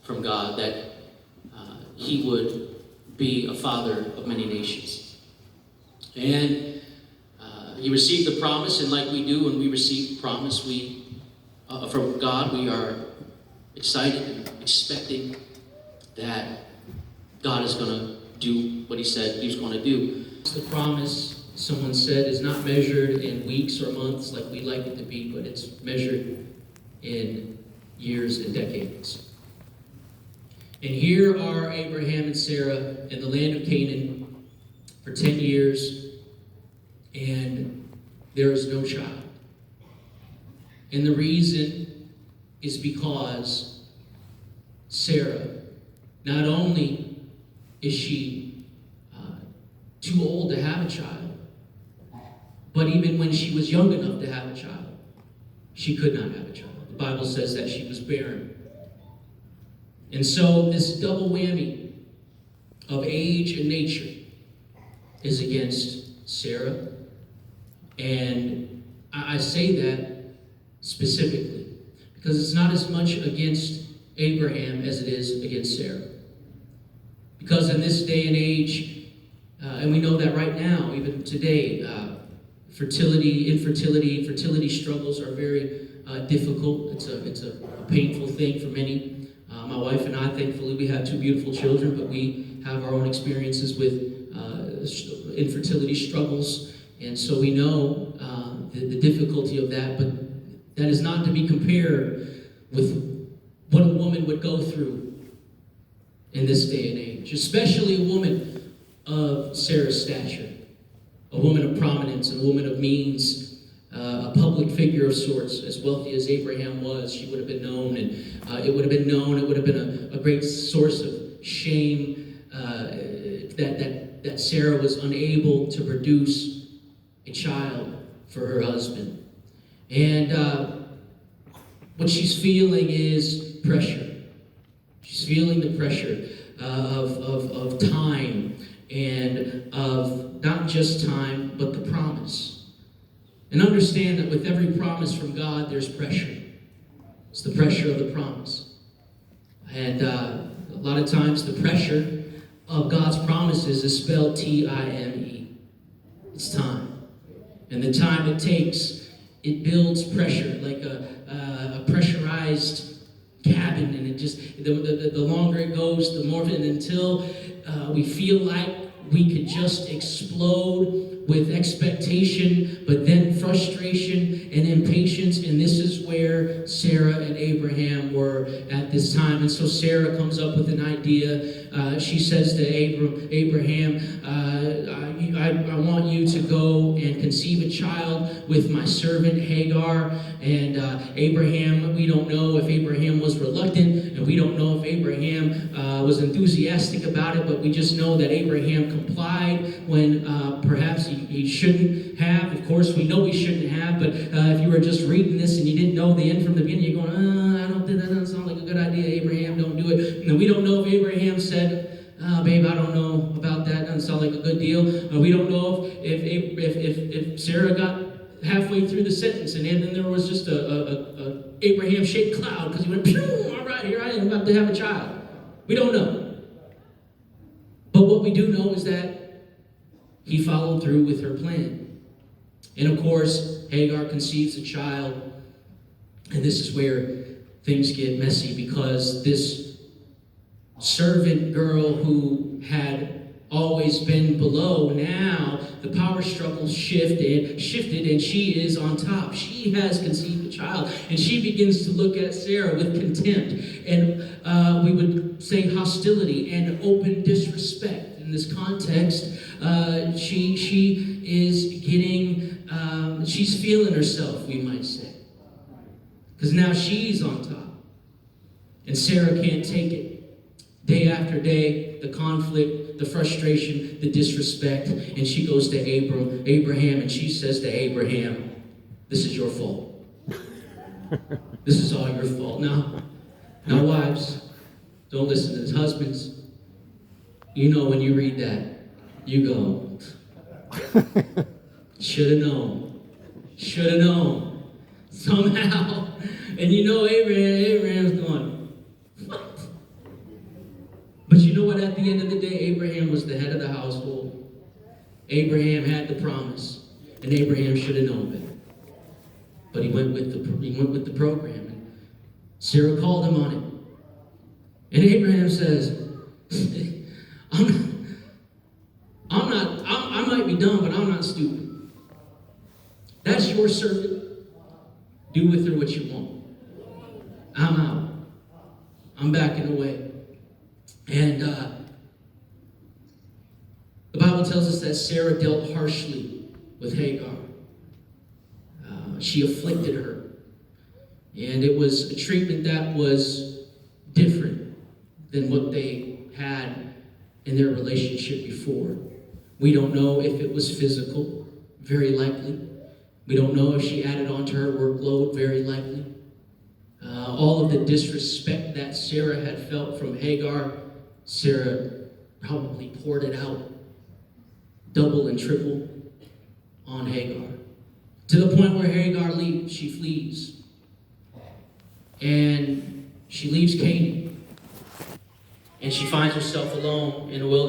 from God that he would be a father of many nations. And he received the promise, and like we do when we receive promise from God, we are excited and expecting that God is going to do what he said he was going to do. The promise, someone said, is not measured in weeks or months like we like it to be, but it's measured in years and decades. And here are Abraham and Sarah in the land of Canaan for 10 years, and there is no child. And the reason is because Sarah, not only is she too old to have a child, but even when she was young enough to have a child, she could not have a child. The Bible says that she was barren. And so this double whammy of age and nature is against Sarah. And I say that specifically because it's not as much against Abraham as it is against Sarah. Because in this day and age, and we know that right now, even today, fertility struggles are very difficult. It's a painful thing for many. My wife and I, thankfully, we have two beautiful children, but we have our own experiences with infertility struggles, and so we know the difficulty of that. But that is not to be compared with what a woman would go through in this day and age, especially a woman of Sarah's stature, a woman of prominence, a woman of means, a public figure of sorts. As wealthy as Abraham was, she would have been known, and it would have been a great source of shame that Sarah was unable to produce a child for her husband. And what she's feeling is pressure. She's feeling the pressure of time, and of not just time, but the promise. And understand that with every promise from God, there's pressure. It's the pressure of the promise. And a lot of times the pressure of God's promises is spelled T-I-M-E. It's time. And the time it takes, it builds pressure, like a pressurized cabin. And it just, the longer it goes, the more, and until we feel like we could just explode with expectation, but then frustration and impatience. And this is where Sarah and Abraham were at this time. And so Sarah comes up with an idea. She says to Abraham, I want you to go and conceive a child with my servant Hagar. And Abraham, we don't know if Abraham was reluctant, and we don't know if Abraham was enthusiastic about it, but we just know that Abraham complied when perhaps he shouldn't have. Of course, we know he shouldn't have, but if you were just reading this and you didn't know the end from the beginning, you're going, I don't think that doesn't sound like a good idea, Abraham, don't do it. And we don't know if Abraham said, babe, I don't know about that, doesn't sound like a good deal. We don't know if Sarah got halfway through the sentence and then there was just a Abraham-shaped cloud because he went, pew, all right, here I am about to have a child. We don't know. But what we do know is that he followed through with her plan. And of course, Hagar conceives a child. And this is where things get messy, because this servant girl who had always been below, now the power struggle shifted, and she is on top. She has conceived a child, and she begins to look at Sarah with contempt, and we would say hostility and open disrespect. In this context, she is getting, she's feeling herself, we might say, because now she's on top, and Sarah can't take it. Day after day, the conflict, the frustration, the disrespect, and she goes to Abraham, and she says to Abraham, this is your fault. This is all your fault. Now, wives, don't listen to this. Husbands, you know when you read that, you go, should have known. Should have known. Somehow. And you know Abraham's going, what? But at the end of the day, Abraham was the head of the household. Abraham had the promise, and Abraham should have known better. But he went with the program, and Sarah called him on it. And Abraham says, I might be dumb, but I'm not stupid. That's your servant. Do with her what you want. I'm out. I'm backing away. And the Bible tells us that Sarah dealt harshly with Hagar. She afflicted her. And it was a treatment that was different than what they had in their relationship before. We don't know if it was physical, very likely. We don't know if she added on to her workload, very likely. All of the disrespect that Sarah had felt from Hagar, Sarah probably poured it out, double and triple, on Hagar. To the point where Hagar leaves, she flees. And she leaves Canaan. And she finds herself alone in a wilderness.